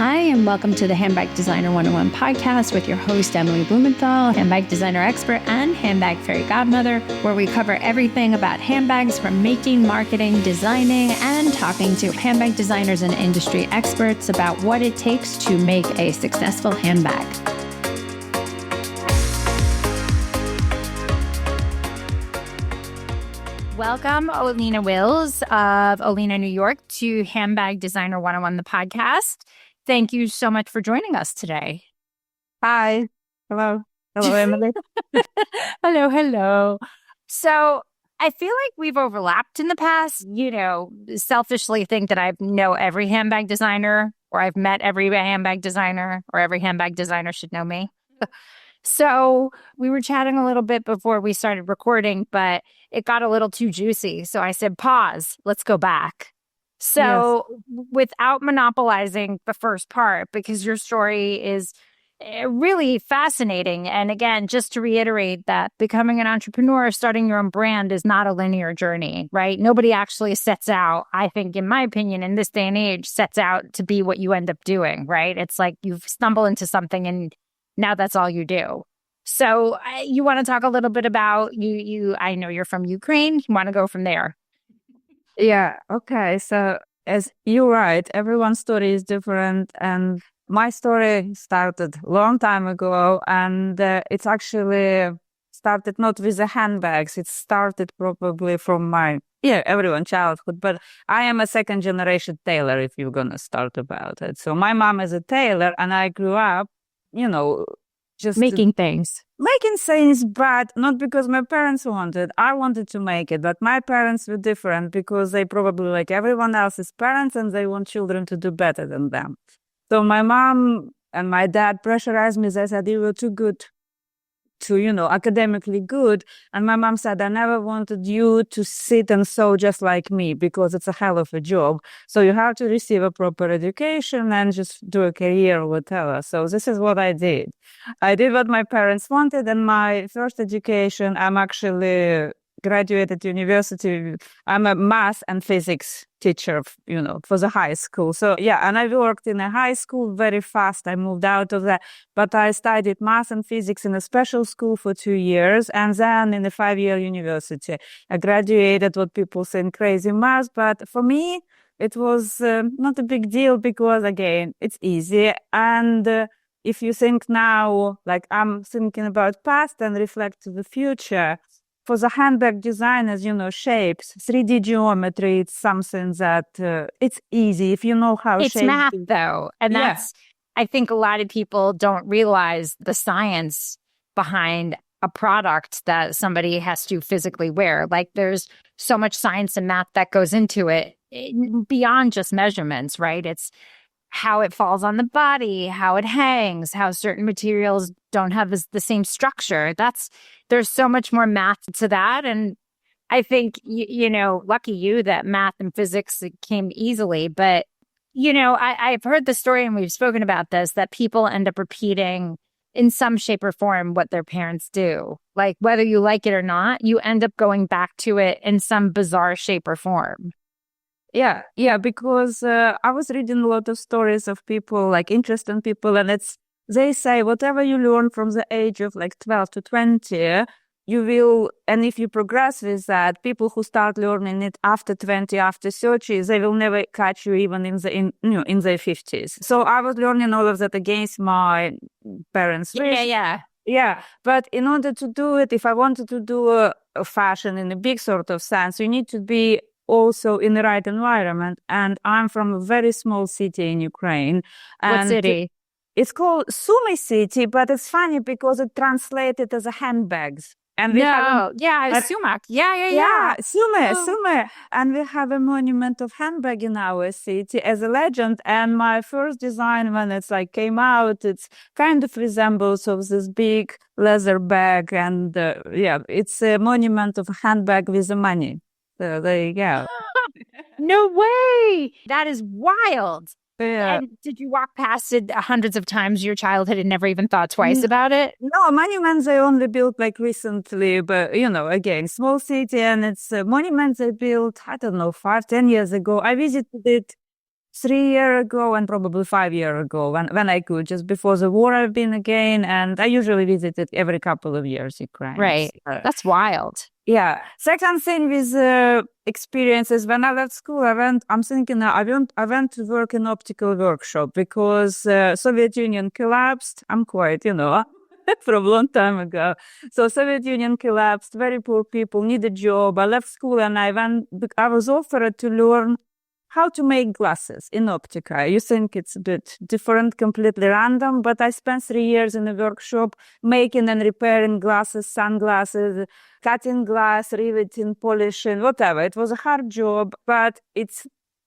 Hi, and welcome to the Handbag Designer 101 podcast with your host, Emily Blumenthal, handbag designer expert and handbag fairy godmother, where we cover everything about handbags from making, marketing, designing, and talking to handbag designers and industry experts about what it takes to make a successful handbag. Welcome, Alina Wills of Alina, New York, to Handbag Designer 101, the podcast. Thank you so much for joining us today. Hi. Hello. Hello, Emily. Hello. So I feel like we've overlapped in the past, selfishly think that I know every handbag designer, or I've met every handbag designer, or every handbag designer should know me. So we were chatting a little bit before we started recording, but it got a little too juicy. So I said, pause, let's go back. So without monopolizing the first part, because your story is really fascinating. And again, just to reiterate that becoming an entrepreneur, starting your own brand is not a linear journey, right? Nobody actually sets out, I think, in my opinion, in this day and age, sets out to be what you end up doing, right? It's like you stumble into something and now that's all you do. So you want to talk a little bit about you. I know you're from Ukraine. You want to go from there? Yeah. Okay. So as you're right, everyone's story is different. And my story started a long time ago. And it's actually started not with the handbags. It started probably from everyone's childhood. But I am a second generation tailor, if you're going to start about it. So my mom is a tailor and I grew up, just making things, but not because my parents wanted. I wanted to make it, but my parents were different because they probably, like everyone else's parents, and they want children to do better than them. So my mom and my dad pressurized me. They said, you were too good to, academically good. And my mom said, I never wanted you to sit and sew just like me because it's a hell of a job. So you have to receive a proper education and just do a career or whatever. So this is what I did. I did what my parents wanted. And my first education, I'm actually graduated university. I'm a math and physics teacher, for the high school. So and I worked in a high school very fast. I moved out of that, but I studied math and physics in a special school for 2 years. And then in a 5-year university, I graduated what people think crazy math. But for me, it was not a big deal because again, it's easy. And if you think now, like I'm thinking about past and reflect to the future, for the handbag designers, shapes, 3D geometry, it's something that it's easy if you know how it's shapes. Math, though. And that's, I think a lot of people don't realize the science behind a product that somebody has to physically wear. Like there's so much science and math that goes into it beyond just measurements, right? It's how it falls on the body, how it hangs, how certain materials don't have the same structure. There's so much more math to that. And I think, lucky you that math and physics came easily. But, I've heard the story and we've spoken about this, that people end up repeating in some shape or form what their parents do. Like whether you like it or not, you end up going back to it in some bizarre shape or form. Yeah, because I was reading a lot of stories of people, like interesting people, and they say whatever you learn from the age of like 12 to 20, you will, and if you progress with that, people who start learning it after 20, after 30, they will never catch you even in their 50s. So I was learning all of that against my parents' wish. Yeah, but in order to do it, if I wanted to do a fashion in a big sort of sense, you need to be also in the right environment. And I'm from a very small city in Ukraine. What city? It's called Sumy city, but it's funny because it translated as a handbags. And Sumac. Yeah. Sumy. And we have a monument of handbag in our city as a legend. And my first design, when it's like came out, it's kind of resembles of this big leather bag. And it's a monument of a handbag with the money. So there you go. No way. That is wild. Yeah. And did you walk past it hundreds of times your childhood and never even thought twice about it? No, monuments they only built like recently, but again, small city, and it's monuments they built, I don't know, 5-10 years ago. I visited it 3 years ago and probably 5 years ago when I could, just before the war I've been again. And I usually visited every couple of years Ukraine. Right. That's wild. Yeah. Second thing with experiences, when I left school, I'm thinking I went to work in optical workshop because Soviet Union collapsed. I'm quite, from a long time ago. So Soviet Union collapsed, very poor people need a job. I left school and I was offered to learn how to make glasses in optica. You think it's a bit different, completely random, but I spent 3 years in a workshop making and repairing glasses, sunglasses, cutting glass, riveting, polishing, whatever. It was a hard job, but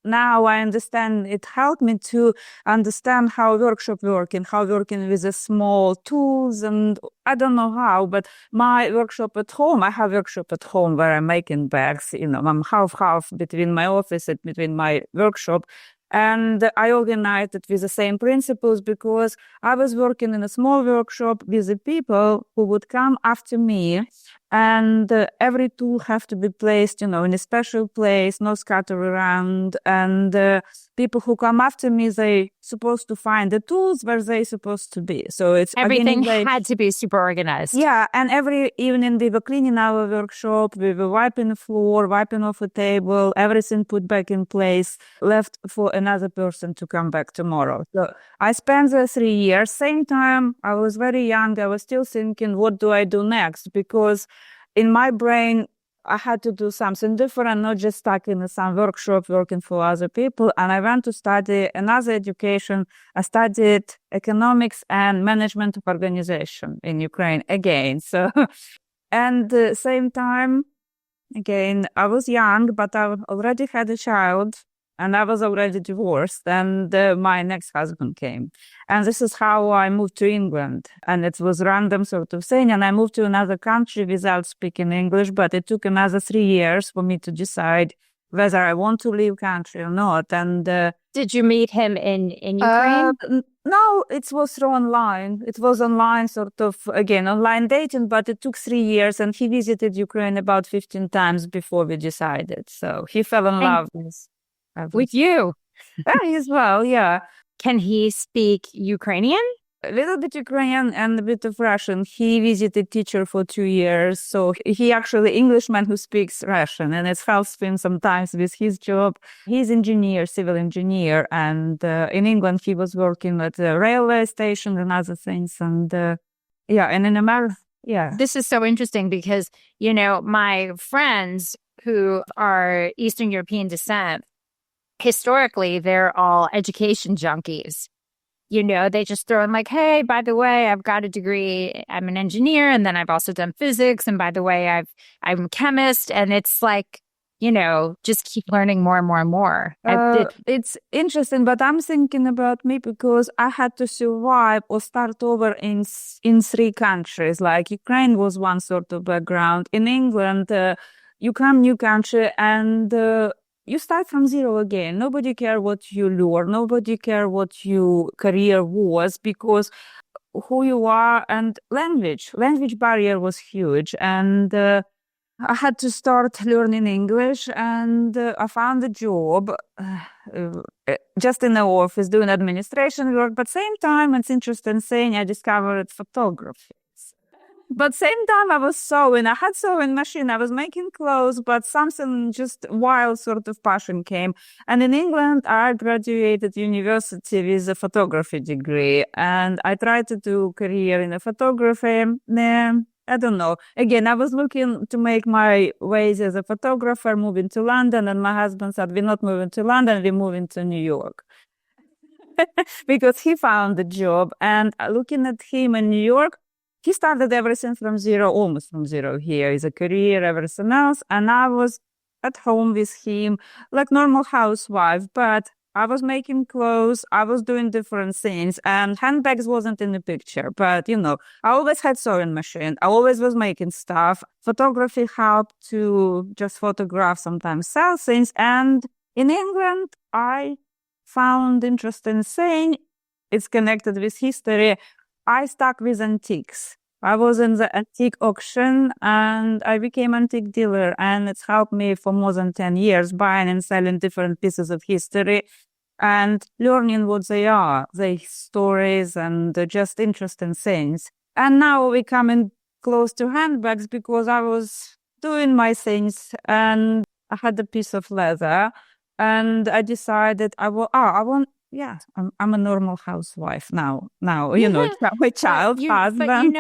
now I understand it helped me to understand how workshop working, how working with the small tools, and I don't know how, but my workshop at home, I have workshop at home where I'm making bags, I'm half between my office and between my workshop. And I organized it with the same principles because I was working in a small workshop with the people who would come after me. And every tool have to be placed, in a special place, no scatter around. And people who come after me, they supposed to find the tools where they supposed to be. So it's everything had to be super organized. Yeah, and every evening we were cleaning our workshop, we were wiping the floor, wiping off a table, everything put back in place, left for another person to come back tomorrow. So I spent the 3 years. Same time, I was very young. I was still thinking, what do I do next? Because in my brain, I had to do something different, not just stuck in some workshop working for other people. And I went to study another education. I studied economics and management of organization in Ukraine again. So, and the same time, again, I was young, but I already had a child. And I was already divorced, and my next husband came. And this is how I moved to England. And it was random sort of thing. And I moved to another country without speaking English, but it took another 3 years for me to decide whether I want to leave country or not. And did you meet him in Ukraine? No, it was through online. It was online, sort of, again, online dating, but it took 3 years. And he visited Ukraine about 15 times before we decided. So he fell in love with you as well. Yeah. Can he speak Ukrainian? A little bit Ukrainian and a bit of Russian. He visited teacher for 2 years. So he actually Englishman who speaks Russian, and it helps him sometimes with his job. He's engineer, civil engineer. And in England, he was working at a railway station and other things. And and in America, This is so interesting because, my friends who are Eastern European descent, historically, they're all education junkies. They just throw in like, hey, by the way, I've got a degree. I'm an engineer. And then I've also done physics. And by the way, I'm a chemist. And it's like, just keep learning more and more and more. It's interesting, but I'm thinking about me because I had to survive or start over in 3 countries. Like Ukraine was one sort of background. In England, you come new country and you start from zero again. Nobody care what you learn. Nobody care what your career was because who you are and language barrier was huge. And I had to start learning English, and I found a job just in the office doing administration work. But same time, it's interesting saying I discovered photography. But same time I was sewing. I had sewing machine. I was making clothes, but something just wild sort of passion came. And in England, I graduated university with a photography degree. And I tried to do career in a photography. I don't know. Again, I was looking to make my ways as a photographer, moving to London. And my husband said, we're not moving to London, we're moving to New York. Because he found a job. And looking at him in New York, he started everything from zero, almost from zero here, his career, everything else. And I was at home with him like normal housewife, but I was making clothes, I was doing different things, and handbags wasn't in the picture. But, I always had sewing machine. I always was making stuff. Photography helped to just photograph, sometimes sell things. And in England, I found interesting thing. It's connected with history. I stuck with antiques. I was in the antique auction and I became antique dealer, and it's helped me for more than 10 years buying and selling different pieces of history. and learning what they are, their stories and just interesting things. And now we're coming close to handbags because I was doing my things and I had a piece of leather and I decided I'm a normal housewife now. Now, my child, husband.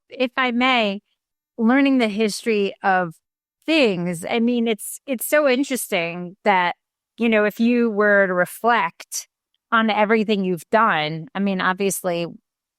If I may, learning the history of things, I mean, it's so interesting that, if you were to reflect on everything you've done, I mean, obviously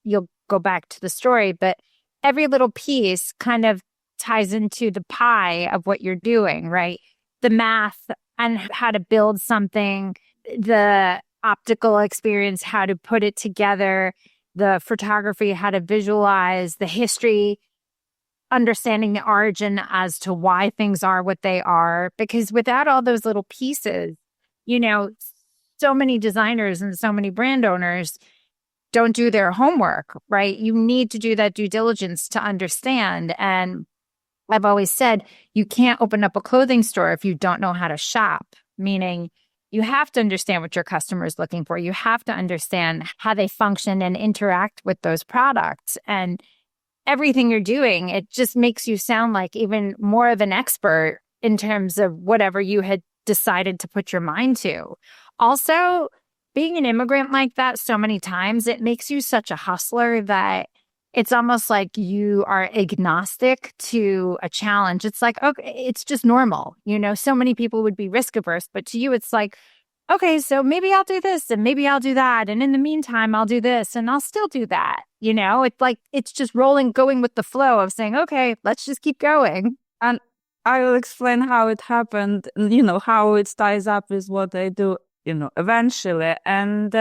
you'll go back to the story, but every little piece kind of ties into the pie of what you're doing, right? The math and how to build something, the optical experience, how to put it together, the photography, how to visualize, the history, understanding the origin as to why things are what they are. Because without all those little pieces, so many designers and so many brand owners don't do their homework, right? You need to do that due diligence to understand. And I've always said, you can't open up a clothing store if you don't know how to shop, meaning you have to understand what your customer is looking for. You have to understand how they function and interact with those products. And everything you're doing, it just makes you sound like even more of an expert in terms of whatever you had decided to put your mind to. Also, being an immigrant like that so many times, it makes you such a hustler that it's almost like you are agnostic to a challenge. It's like, okay, it's just normal. So many people would be risk averse, but to you, it's like, okay, so maybe I'll do this and maybe I'll do that. And in the meantime, I'll do this and I'll still do that. It's like, it's just going with the flow of saying, okay, let's just keep going. And I will explain how it happened, how it ties up with what I do, eventually. And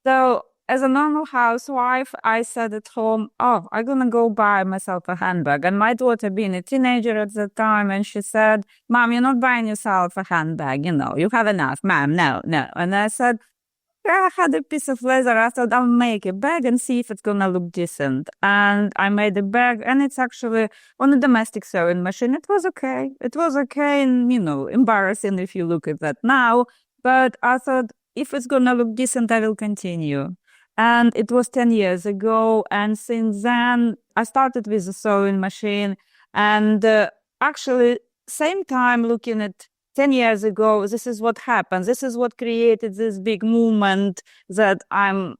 so as a normal housewife, I said at home, I'm going to go buy myself a handbag. And my daughter being a teenager at the time, and she said, Mom, you're not buying yourself a handbag. You have enough. Mom, no. And I said, I had a piece of leather. I thought I'll make a bag and see if it's going to look decent. And I made a bag, and it's actually on a domestic sewing machine. It was okay. And, embarrassing if you look at that now. But I thought, if it's going to look decent, I will continue. And it was 10 years ago. And since then, I started with a sewing machine. And actually, same time looking at 10 years ago, this is what happened. This is what created this big movement that I'm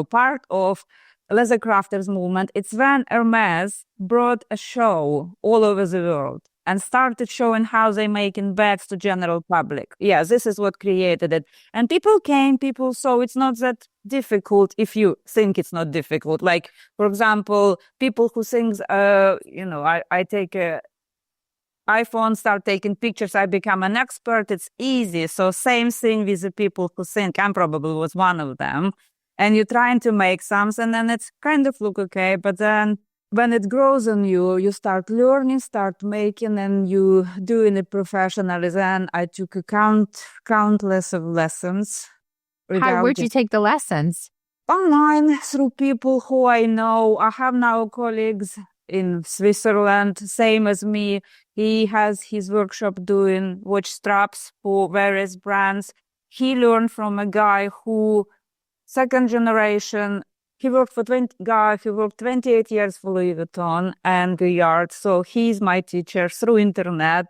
part of, leather crafters movement. It's when Hermes brought a show all over the world and started showing how they making bags to general public. Yeah, this is what created it. And people saw it's not that difficult if you think it's not difficult. Like, for example, people who think, I take a iPhone, start taking pictures, I become an expert, it's easy. So same thing with the people who think, I probably was one of them. And you're trying to make something and then it's kind of look okay. But then when it grows on you, you start learning, start making, and you doing it professionally. Then I took countless of lessons. Where'd you take the lessons? Online, through people who I know. I have now colleagues in Switzerland, same as me. He has his workshop doing watch straps for various brands. He learned from a guy who, second generation, he worked 28 years for Louis Vuitton and Gaillard. So he's my teacher through internet.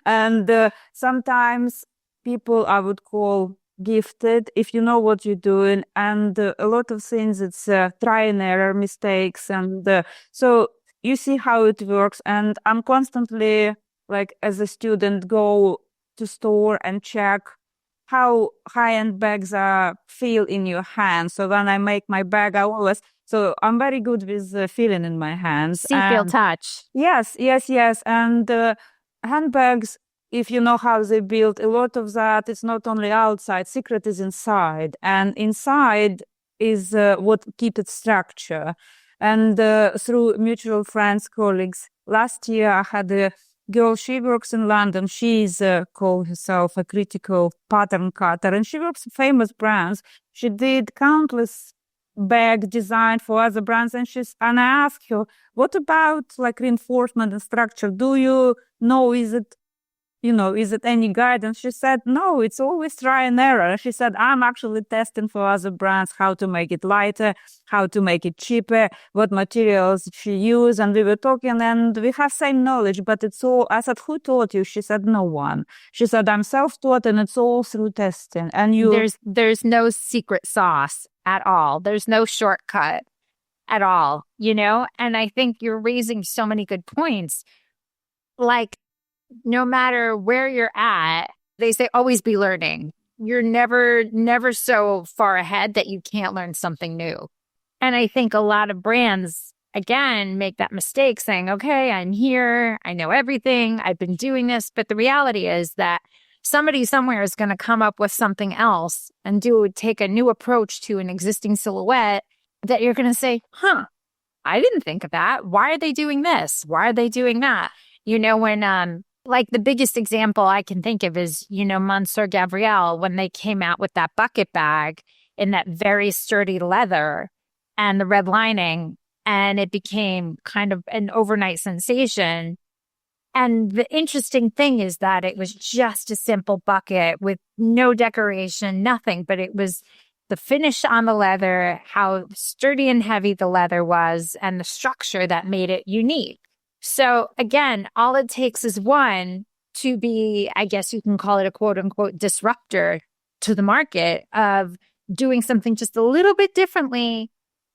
And sometimes people I would call gifted if you know what you're doing. And a lot of things, it's try and error mistakes. And so you see how it works. And I'm constantly, like as a student, go to store and check how high-end bags feel in your hands. So when I make my bag, so I'm very good with feeling in my hands. See, feel, touch. Yes. And handbags, if you know how they build, a lot of that, it's not only outside, secret is inside. And inside is what keeps its structure. And through mutual friends, colleagues, last year I had a girl, she works in London. She's called herself a critical pattern cutter, and she works for famous brands. She did countless bag design for other brands, and I asked her, what about like reinforcement and structure? Do you know, is it, is it any guidance? She said, no, it's always try and error. She said, I'm actually testing for other brands how to make it lighter, how to make it cheaper, what materials she used. And we were talking and we have same knowledge, but it's all, I said, who taught you? She said, no one. She said, I'm self-taught and it's all through testing. And there's no secret sauce at all. There's no shortcut at all, And I think you're raising so many good points. Like, no matter where you're at, they say always be learning. You're never so far ahead that you can't learn something new. And I think a lot of brands, again, make that mistake saying, okay, I'm here. I know everything. I've been doing this. But the reality is that somebody somewhere is going to come up with something else and take a new approach to an existing silhouette that you're going to say, I didn't think of that. Why are they doing this? Why are they doing that? When like the biggest example I can think of is, Monsieur Gabriel, when they came out with that bucket bag in that very sturdy leather and the red lining, and it became kind of an overnight sensation. And the interesting thing is that it was just a simple bucket with no decoration, nothing, but it was the finish on the leather, how sturdy and heavy the leather was, and the structure that made it unique. So again, all it takes is one to be, I guess you can call it a quote unquote disruptor to the market of doing something just a little bit differently,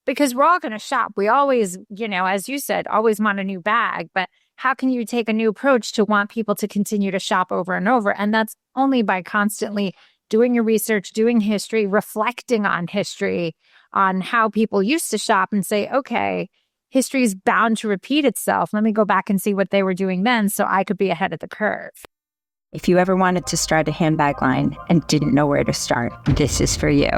because we're all going to shop. We always, as you said, always want a new bag, but how can you take a new approach to want people to continue to shop over and over? And that's only by constantly doing your research, doing history, reflecting on history, on how people used to shop and say, okay, history is bound to repeat itself. Let me go back and see what they were doing then so I could be ahead of the curve. If you ever wanted to start a handbag line and didn't know where to start, this is for you.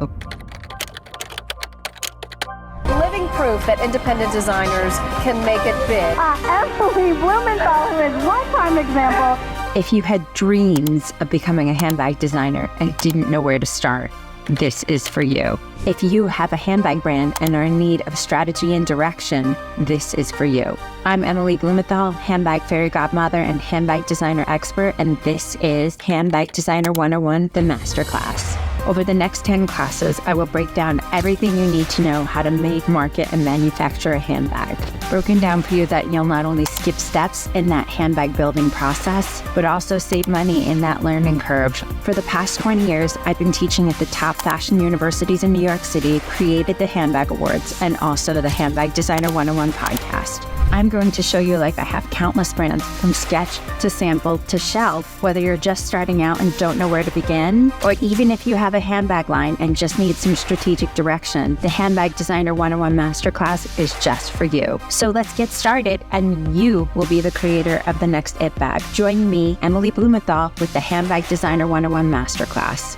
Living proof that independent designers can make it big. Absolutely. Blumenthal is one prime example. If you had dreams of becoming a handbag designer and didn't know where to start, this is for you. If you have a handbag brand and are in need of strategy and direction, this is for you. I'm Emily Blumenthal, handbag fairy godmother and handbag designer expert, and this is Handbag Designer 101, the masterclass. Over the next 10 classes, I will break down everything you need to know how to make, market, and manufacture a handbag. Broken down for you that you'll not only skip steps in that handbag building process, but also save money in that learning curve. For the past 20 years, I've been teaching at the top fashion universities in New York City, created the Handbag Awards, and also the Handbag Designer 101 podcast. I'm going to show you like I have countless brands from sketch to sample to shelf, whether you're just starting out and don't know where to begin, or even if you have a handbag line and just need some strategic direction, the Handbag Designer 101 Masterclass is just for you. So let's get started and you will be the creator of the next it bag. Join me, Emily Blumenthal, with the Handbag Designer 101 Masterclass.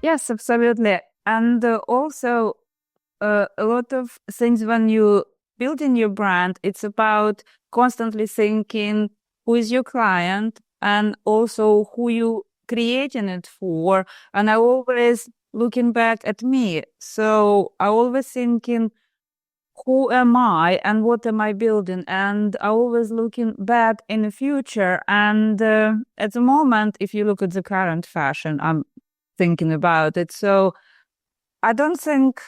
Yes, absolutely. And also a lot of things when you build in your brand, it's about constantly thinking who is your client and also who you creating it for. And I always looking back at me. So I always thinking, who am I and what am I building? And I always looking back in the future. And at the moment, if you look at the current fashion, I'm thinking about it. So I don't think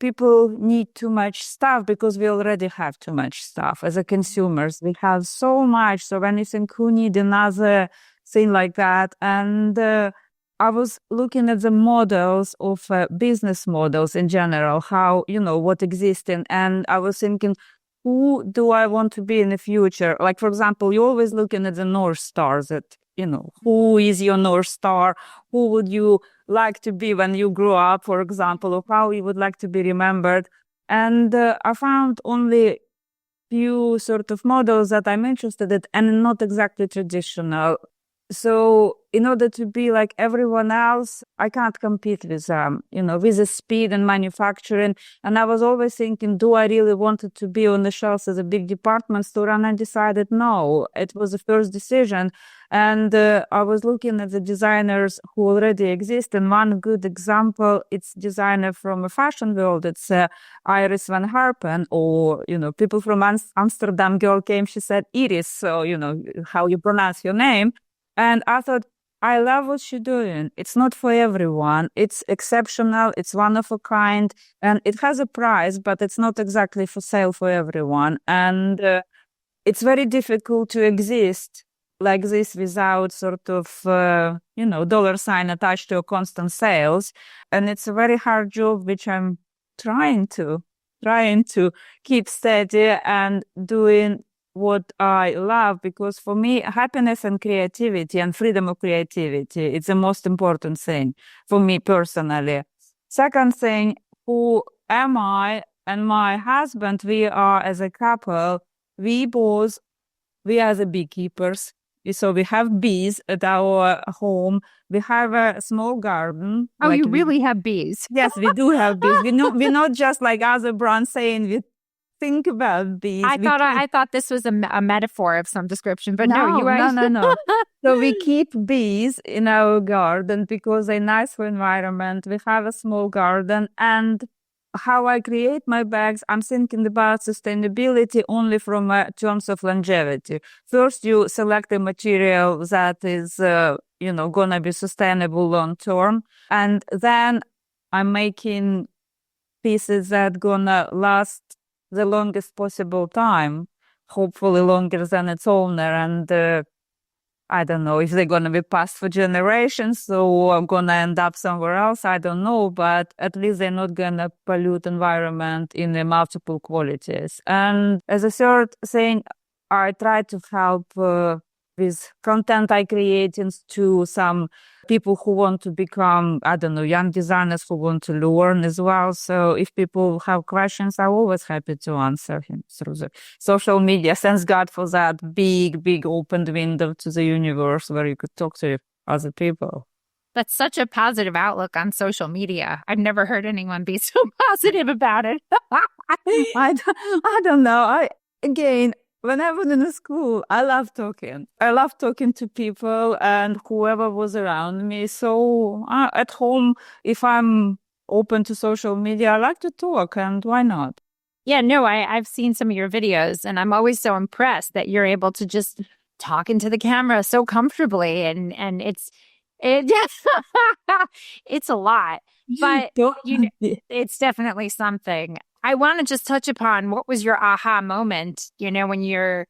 people need too much stuff because we already have too much stuff. As a consumers, we have so much. So when you think who need another thing like that? And I was looking at the models of business models in general, how, what existing. And I was thinking, who do I want to be in the future? Like, for example, you're always looking at the North Star that, who is your North Star? Who would you like to be when you grow up, for example, or how you would like to be remembered? And I found only few sort of models that I'm interested in and not exactly traditional. So in order to be like everyone else, I can't compete with them, with the speed and manufacturing. And I was always thinking, do I really want it to be on the shelves as a big department store? And I decided no, it was the first decision. And I was looking at the designers who already exist. And one good example, it's designer from a fashion world. It's Iris van Herpen, or, people from Amsterdam girl came, she said Iris. So, how you pronounce your name. And I thought, I love what she's doing. It's not for everyone. It's exceptional. It's one of a kind. And it has a price, but it's not exactly for sale for everyone. And it's very difficult to exist like this without sort of, dollar sign attached to a constant sales. And it's a very hard job, which I'm trying to keep steady and doing what I love, because for me, happiness and creativity and freedom of creativity, it's the most important thing for me personally. Second thing, who am I and my husband? We are, as a couple, we are the beekeepers. So we have bees at our home. We have a small garden. Oh, you really have bees? Yes, we do have bees. We're not just like other brands saying we think about bees. I thought this was a metaphor of some description, but no, you are. No. So we keep bees in our garden because they're nice for environment. We have a small garden, and how I create my bags, I'm thinking about sustainability only from terms of longevity. First, you select a material that is, gonna be sustainable long term, and then I'm making pieces that gonna last the longest possible time, hopefully longer than its owner. And I don't know if they're going to be passed for generations, so I'm going to end up somewhere else. I don't know, but at least they're not going to pollute environment in the multiple qualities. And as a third thing, I try to help with content I create to some people who want to become, young designers who want to learn as well. So if people have questions, I'm always happy to answer him through the social media. Thanks God for that big open window to the universe where you could talk to other people. That's such a positive outlook on social media. I've never heard anyone be so positive about it. I don't know. When I was in the school, I love talking. I love talking to people and whoever was around me. So at home, if I'm open to social media, I like to talk, and why not? Yeah, no, I've seen some of your videos, and I'm always so impressed that you're able to just talk into the camera so comfortably, and it's a lot, but it's definitely something. I want to just touch upon, what was your aha moment, when your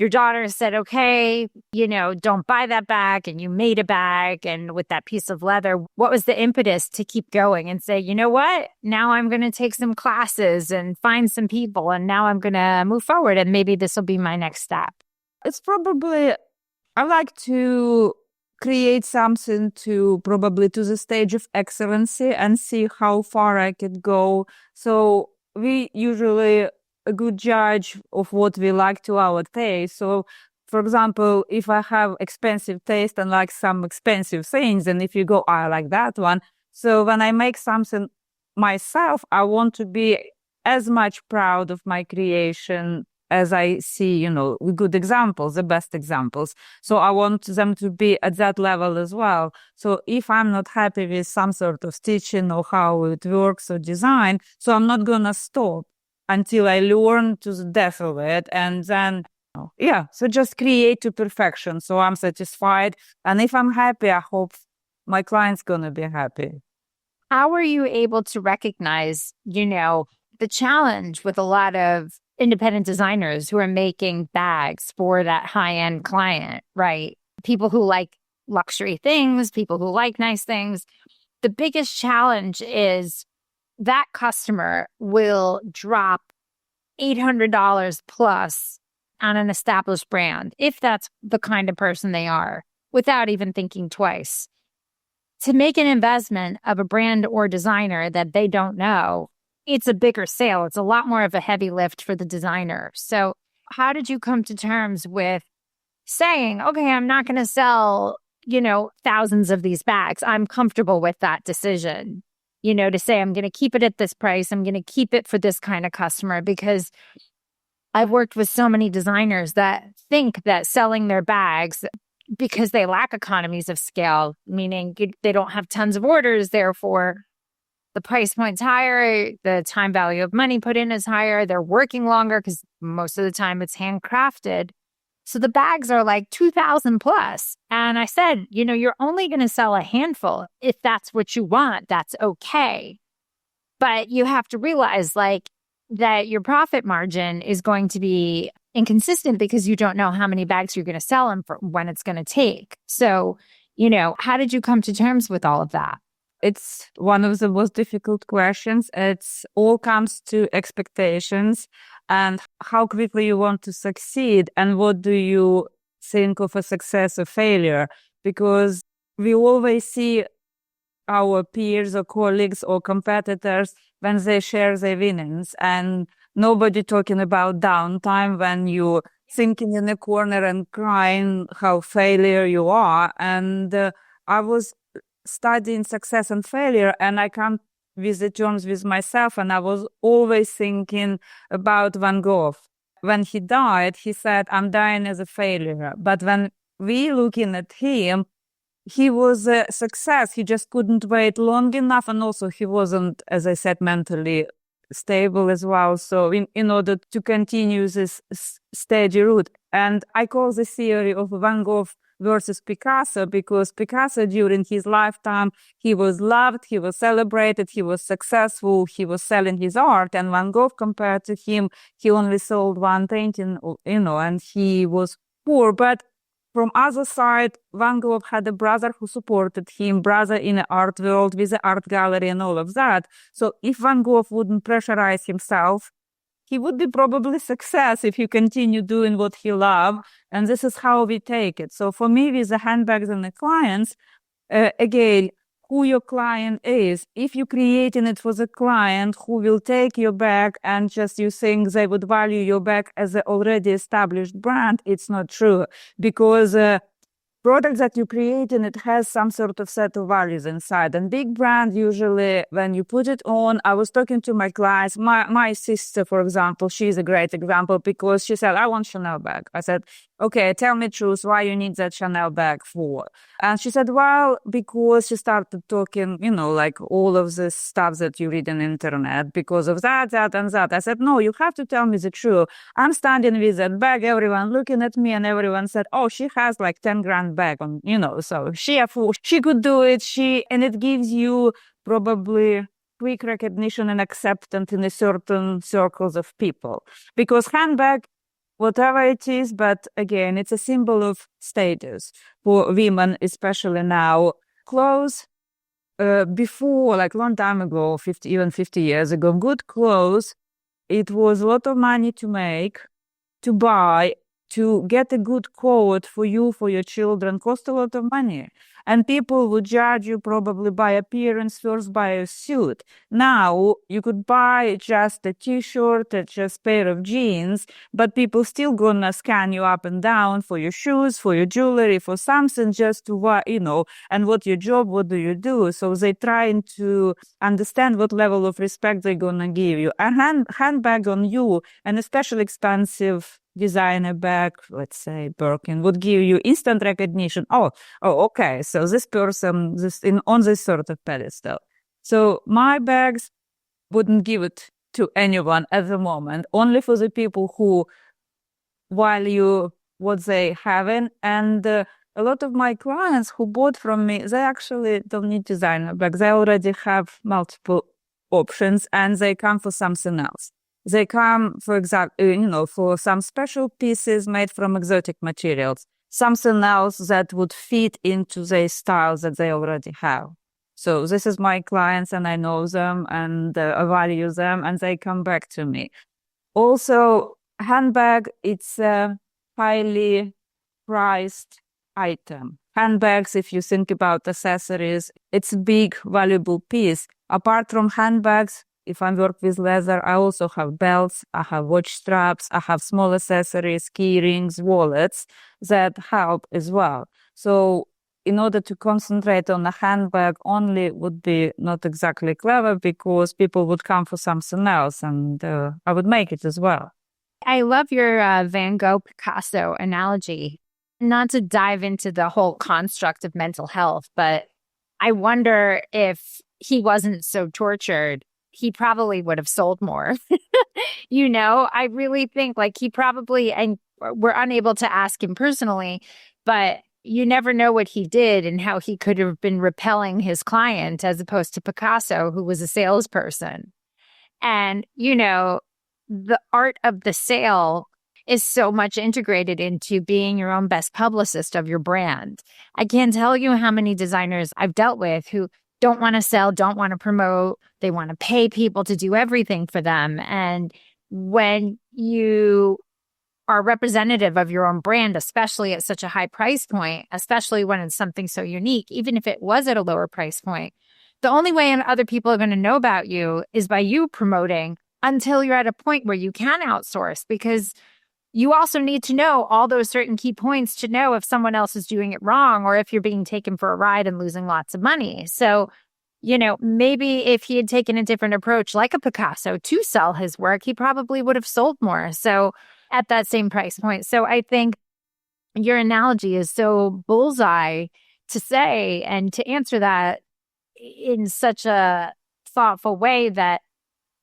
daughter said, okay, don't buy that bag, and you made a bag, and with that piece of leather, what was the impetus to keep going and say, you know what, now I'm going to take some classes and find some people, and now I'm going to move forward, and maybe this will be my next step? It's probably, I like to create something to the stage of excellency and see how far I could go. So we usually a good judge of what we like to our taste. So, for example, if I have expensive taste and like some expensive things, and if you go, I like that one. So when I make something myself, I want to be as much proud of my creation as I see, good examples, the best examples. So I want them to be at that level as well. So if I'm not happy with some sort of stitching or how it works or design, so I'm not going to stop until I learn to the depth of it. And then, so just create to perfection. So I'm satisfied. And if I'm happy, I hope my client's going to be happy. How are you able to recognize, the challenge with a lot of independent designers who are making bags for that high-end client, right? People who like luxury things, people who like nice things. The biggest challenge is that customer will drop $800 plus on an established brand, if that's the kind of person they are, without even thinking twice. To make an investment of a brand or designer that they don't know, it's a bigger sale. It's a lot more of a heavy lift for the designer. So how did you come to terms with saying, okay, I'm not going to sell, thousands of these bags. I'm comfortable with that decision, to say I'm going to keep it at this price. I'm going to keep it for this kind of customer, because I've worked with so many designers that think that selling their bags because they lack economies of scale, meaning they don't have tons of orders, therefore the price point's higher, the time value of money put in is higher, they're working longer because most of the time it's handcrafted. So the bags are like 2,000 plus. And I said, you're only going to sell a handful. If that's what you want, that's okay. But you have to realize that your profit margin is going to be inconsistent because you don't know how many bags you're going to sell and for when it's going to take. So, how did you come to terms with all of that? It's one of the most difficult questions. It's all comes to expectations and how quickly you want to succeed and what do you think of a success or failure? Because we always see our peers or colleagues or competitors when they share their winnings, and nobody talking about downtime when you thinking in a corner and crying how failure you are. And I was studying success and failure, and I come with the terms with myself, and I was always thinking about Van Gogh. When he died, he said, I'm dying as a failure. But when we looking at him, he was a success. He just couldn't wait long enough. And also he wasn't, as I said, mentally stable as well. So in order to continue this steady route. And I call the theory of Van Gogh versus Picasso, because Picasso during his lifetime, he was loved, he was celebrated, he was successful, he was selling his art. And Van Gogh, compared to him, he only sold one painting, and he was poor. But from other side, Van Gogh had a brother who supported him, brother in the art world with the art gallery and all of that. So if Van Gogh wouldn't pressurize himself, he would be probably success if he continue doing what he loved. And this is how we take it. So for me, with the handbags and the clients, again, who your client is. If you're creating it for the client who will take your bag and just you think they would value your bag as an already established brand, it's not true. Because product that you create and it has some sort of set of values inside. And big brand, usually when you put it on, I was talking to my clients, my sister, for example, she's a great example because she said, I want Chanel bag. I said, okay, tell me truth, why you need that Chanel bag for? And she said, well, because she started talking, like all of this stuff that you read on the internet, because of that, and that. I said, no, you have to tell me the truth. I'm standing with that bag, everyone looking at me, and everyone said, oh, she has like 10 grand bag on, so she could do it. And it gives you probably quick recognition and acceptance in a certain circles of people, because handbag, whatever it is, but again, it's a symbol of status for women, especially now. Clothes, before, like long time ago, 50 years ago, good clothes, it was a lot of money to make, to buy, to get a good coat for you, for your children, cost a lot of money. And people would judge you probably by appearance first, by a suit. Now, you could buy just a t-shirt, just a pair of jeans, but people still gonna scan you up and down for your shoes, for your jewelry, for something just to, and what your job, what do you do? So they trying to understand what level of respect they're gonna give you. A handbag on you, and especially expensive designer bag, let's say Birkin, would give you instant recognition. Oh, okay. So this person on this sort of pedestal. So my bags wouldn't give it to anyone at the moment, only for the people who value what they having. And a lot of my clients who bought from me, they actually don't need designer bags. They already have multiple options and they come for something else. They come, for example, for some special pieces made from exotic materials, something else that would fit into their styles that they already have. So this is my clients and I know them and I value them and they come back to me. Also, handbag, it's a highly priced item. Handbags, if you think about accessories, it's a big, valuable piece. Apart from handbags, if I work with leather, I also have belts, I have watch straps, I have small accessories, key rings, wallets that help as well. So in order to concentrate on a handbag only would be not exactly clever, because people would come for something else, and I would make it as well. I love your Van Gogh Picasso analogy. Not to dive into the whole construct of mental health, but I wonder if he wasn't so tortured, he probably would have sold more. I really think like he probably, and we're unable to ask him personally, but you never know what he did and how he could have been repelling his client, as opposed to Picasso, who was a salesperson. And, the art of the sale is so much integrated into being your own best publicist of your brand. I can't tell you how many designers I've dealt with who don't want to sell, don't want to promote. They want to pay people to do everything for them. And when you are representative of your own brand, especially at such a high price point, especially when it's something so unique, even if it was at a lower price point, the only way other people are going to know about you is by you promoting, until you're at a point where you can outsource, because you also need to know all those certain key points to know if someone else is doing it wrong, or if you're being taken for a ride and losing lots of money. So, maybe if he had taken a different approach, like a Picasso, to sell his work, he probably would have sold more. So at that same price point. So I think your analogy is so bullseye to say and to answer that in such a thoughtful way that,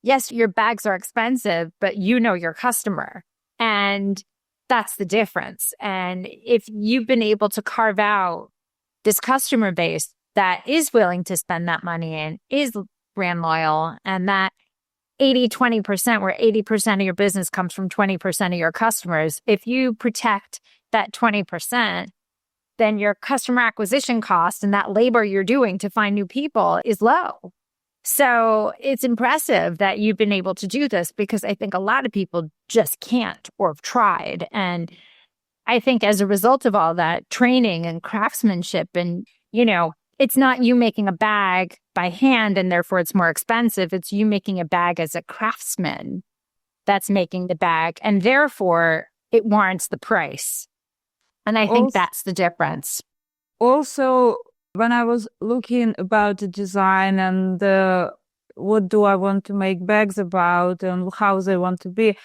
yes, your bags are expensive, but you know your customer. And that's the difference. And if you've been able to carve out this customer base that is willing to spend that money and is brand loyal, and that 80-20%, where 80% of your business comes from 20% of your customers, if you protect that 20%, then your customer acquisition cost and that labor you're doing to find new people is low. So it's impressive that you've been able to do this, because I think a lot of people just can't, or have tried. And I think as a result of all that training and craftsmanship, and, it's not you making a bag by hand and therefore it's more expensive. It's you making a bag as a craftsman that's making the bag, and therefore it warrants the price. And I think that's the difference. Also, when I was looking about the design and what do I want to make bags about and how they want to be,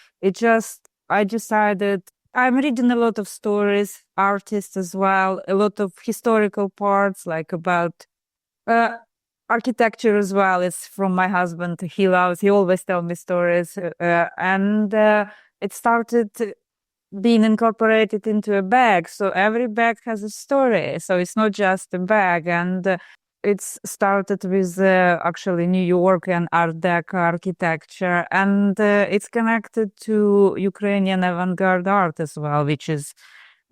I decided I'm reading a lot of stories, artists as well, a lot of historical parts, like about architecture as well. It's from my husband. He always tells me stories. And it started being incorporated into a bag. So every bag has a story. So it's not just a bag. And it's started with actually New York and Art Deco architecture. And it's connected to Ukrainian avant-garde art as well, which is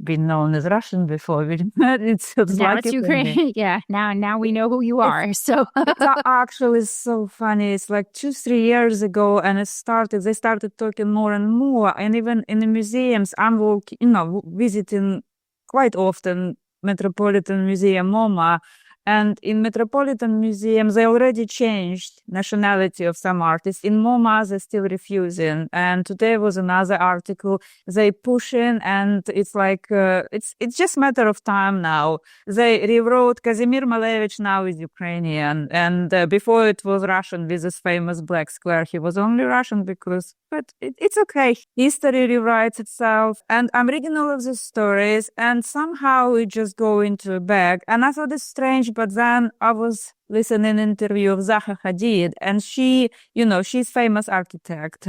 been known as Russian before. It's now it's Ukraine. Yeah. Now we know who you are. So it's actually so funny. It's like 2-3 years ago, and they started talking more and more. And even in the museums, I'm visiting quite often Metropolitan Museum MoMA. And in Metropolitan Museum, they already changed nationality of some artists. In MoMA, they're still refusing. And today was another article. They pushing, and it's like, it's just matter of time now. They rewrote 𝐷𝐸𝐺 Malevich now is Ukrainian. And before it was Russian with this famous black square. He was only Russian but it's okay. History rewrites itself. And I'm reading all of these stories, and somehow it just go into a bag. And I thought it's strange. But then I was listening an interview of Zaha Hadid, and she's famous architect,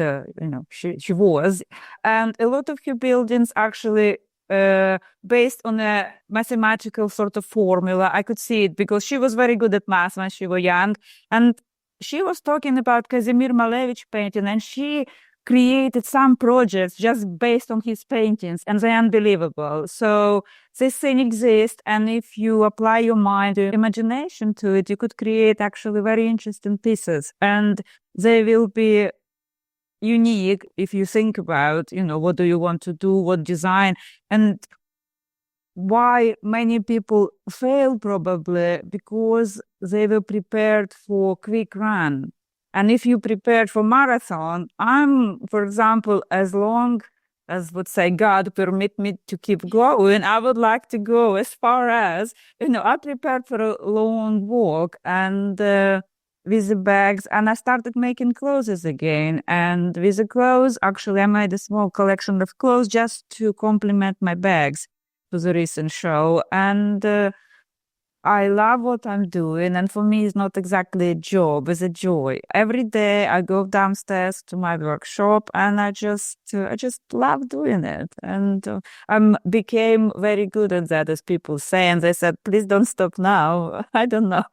she was. And a lot of her buildings actually based on a mathematical sort of formula. I could see it because she was very good at math when she was young. And she was talking about 𝐷𝐸𝐺 Malevich painting, and she created some projects just based on his paintings, and they're unbelievable. So this thing exists, and if you apply your mind, your imagination to it, you could create actually very interesting pieces, and they will be unique if you think about, what do you want to do, what design, and why many people fail probably because they were prepared for quick run. And if you prepared for marathon, I'm, for example, as long as, let's say, God permit me to keep going, I would like to go as far as, I prepared for a long walk and with the bags, and I started making clothes again. And with the clothes, actually, I made a small collection of clothes just to complement my bags to the recent show. And I love what I'm doing. And for me, it's not exactly a job, it's a joy. Every day I go downstairs to my workshop and I just love doing it. And I became very good at that, as people say. And they said, please don't stop now. I don't know.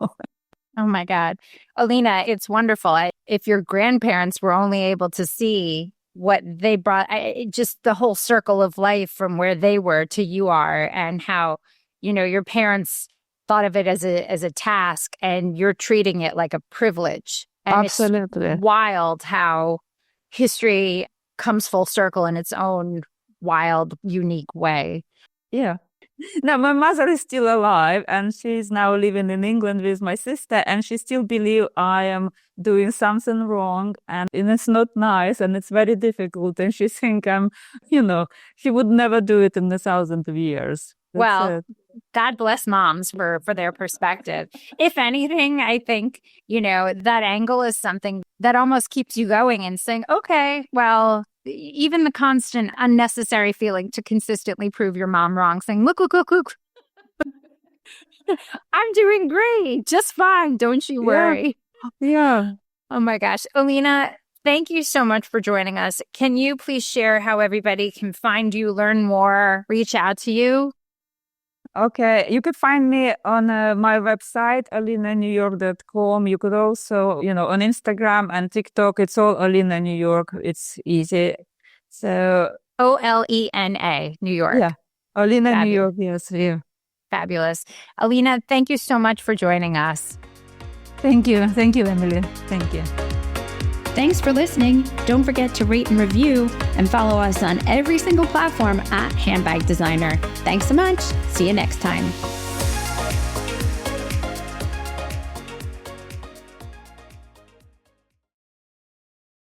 Oh my God. Alina, it's wonderful. If your grandparents were only able to see what they brought, just the whole circle of life from where they were to you are, and how, your parents thought of it as a task and you're treating it like a privilege. And Absolutely. It's wild how history comes full circle in its own wild, unique way. Yeah. Now, my mother is still alive and she's now living in England with my sister, and she still believes I am doing something wrong and it's not nice and it's very difficult. And she thinks she would never do it in 1,000 years. Well, God bless moms for their perspective. If anything, I think, that angle is something that almost keeps you going and saying, okay, well, even the constant unnecessary feeling to consistently prove your mom wrong, saying, look, I'm doing great, just fine. Don't you worry. Yeah. Oh my gosh. Alina, thank you so much for joining us. Can you please share how everybody can find you, learn more, reach out to you? Okay, you could find me on my website, alinanewyork.com. You could also, on Instagram and TikTok, it's all Alina New York. It's easy. So OLENA, New York. Yeah, Alina Fabulous. New York, yes. Yeah. Fabulous. Alina, thank you so much for joining us. Thank you. Thank you, Emily. Thank you. Thanks for listening. Don't forget to rate and review and follow us on every single platform at Handbag Designer. Thanks so much. See you next time.